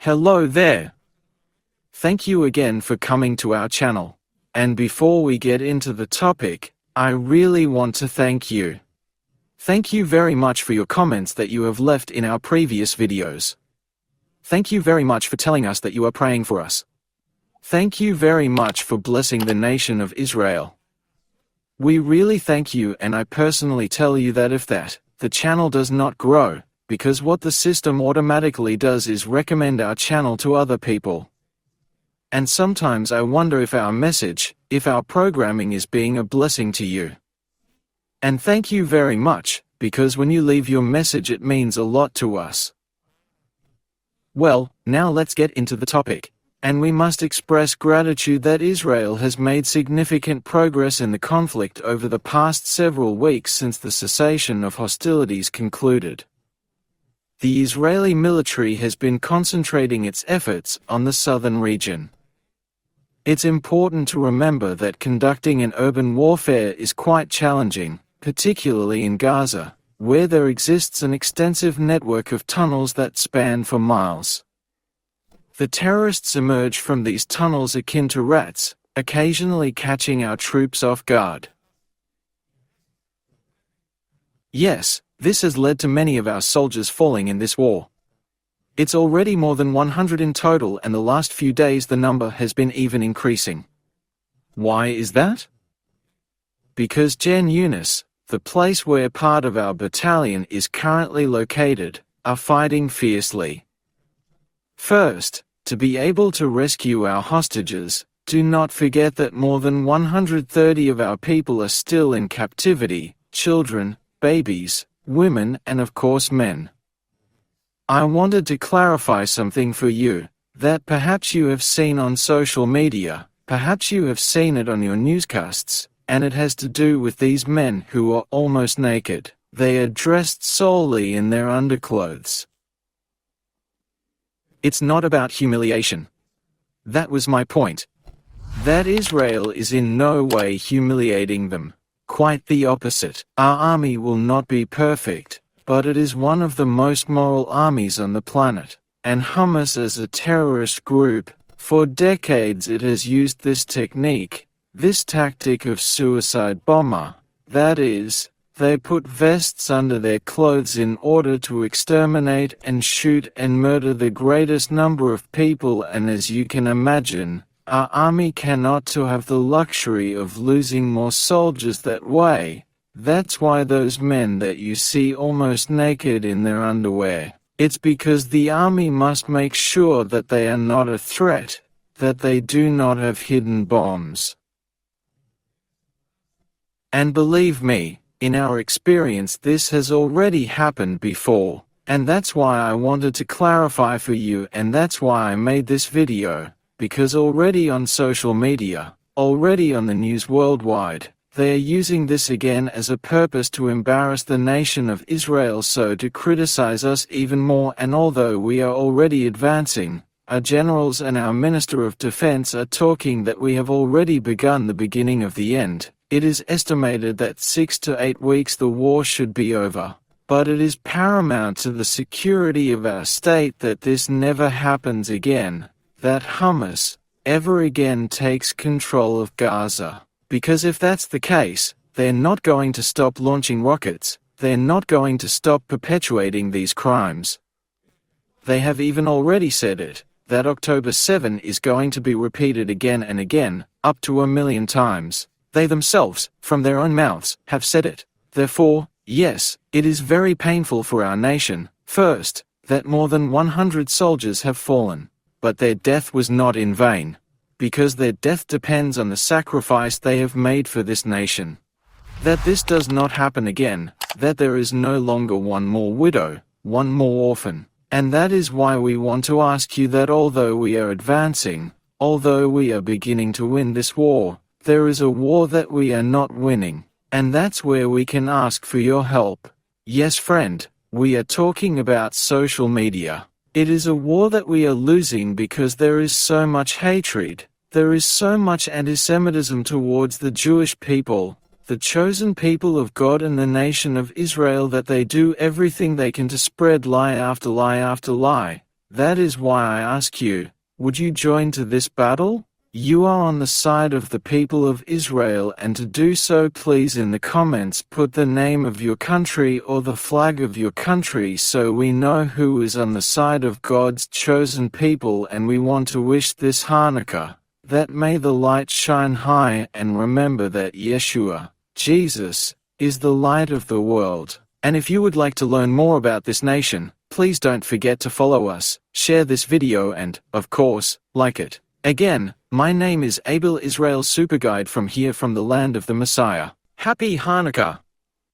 Hello there. Thank you again for coming to our channel. And before we get into the topic, I really want to thank you. Thank you very much for your comments that you have left in our previous videos. Thank you very much for telling us that you are praying for us. Thank you very much for blessing the nation of Israel. We really thank you, and I personally tell you that if the channel does not grow, because what the system automatically does is recommend our channel to other people. And sometimes I wonder if our message, if our programming is being a blessing to you. And thank you very much, because when you leave your message it means a lot to us. Well, now let's get into the topic. And we must express gratitude that Israel has made significant progress in the conflict over the past several weeks since the cessation of hostilities concluded. The Israeli military has been concentrating its efforts on the southern region. It's important to remember that conducting an urban warfare is quite challenging, particularly in Gaza, where there exists an extensive network of tunnels that span for miles. The terrorists emerge from these tunnels akin to rats, occasionally catching our troops off guard. Yes, this has led to many of our soldiers falling in this war. It's already more than 100 in total, and the last few days the number has been even increasing. Why is that? Because Jan Yunis, the place where part of our battalion is currently located, are fighting fiercely. First, to be able to rescue our hostages, do not forget that more than 130 of our people are still in captivity: children, babies, women, and of course men. I wanted to clarify something for you, that perhaps you have seen on social media, perhaps you have seen it on your newscasts, and it has to do with these men who are almost naked. They are dressed solely in their underclothes. It's not about humiliation. That was my point. That Israel is in no way humiliating them. Quite the opposite. Our army will not be perfect, but it is one of the most moral armies on the planet. And Hamas as a terrorist group, for decades it has used this technique, this tactic of suicide bomber. That is, they put vests under their clothes in order to exterminate and shoot and murder the greatest number of people, and as you can imagine, our army cannot to have the luxury of losing more soldiers that way. That's why those men that you see almost naked in their underwear, it's because the army must make sure that they are not a threat, that they do not have hidden bombs. And believe me, in our experience this has already happened before, and that's why I wanted to clarify for you, and that's why I made this video. Because already on social media, already on the news worldwide, they are using this again as a purpose to embarrass the nation of Israel, so to criticize us even more. And although we are already advancing, our generals and our Minister of Defense are talking that we have already begun the beginning of the end. It is estimated that 6 to 8 weeks the war should be over. But it is paramount to the security of our state that this never happens again. That Hamas ever again takes control of Gaza. Because if that's the case, they're not going to stop launching rockets, they're not going to stop perpetuating these crimes. They have even already said it, that October 7 is going to be repeated again and again, up to 1 million times. They themselves, from their own mouths, have said it. Therefore, yes, it is very painful for our nation, first, that more than 100 soldiers have fallen. But their death was not in vain, because their death depends on the sacrifice they have made for this nation. That this does not happen again, that there is no longer one more widow, one more orphan. And that is why we want to ask you that although we are advancing, although we are beginning to win this war, there is a war that we are not winning, and that's where we can ask for your help. Yes, friend, we are talking about social media. It is a war that we are losing because there is so much hatred, there is so much antisemitism towards the Jewish people, the chosen people of God and the nation of Israel, that they do everything they can to spread lie after lie after lie, That is why I ask you, would you join to this battle? You are on the side of the people of Israel, and to do so, please in the comments put the name of your country or the flag of your country so we know who is on the side of God's chosen people. And we want to wish this Hanukkah, that may the light shine high, and remember that Yeshua, Jesus, is the light of the world. And if you would like to learn more about this nation, please don't forget to follow us, share this video and, of course, like it. Again, my name is Abel Israel Superguide from here from the land of the Messiah. Happy Hanukkah!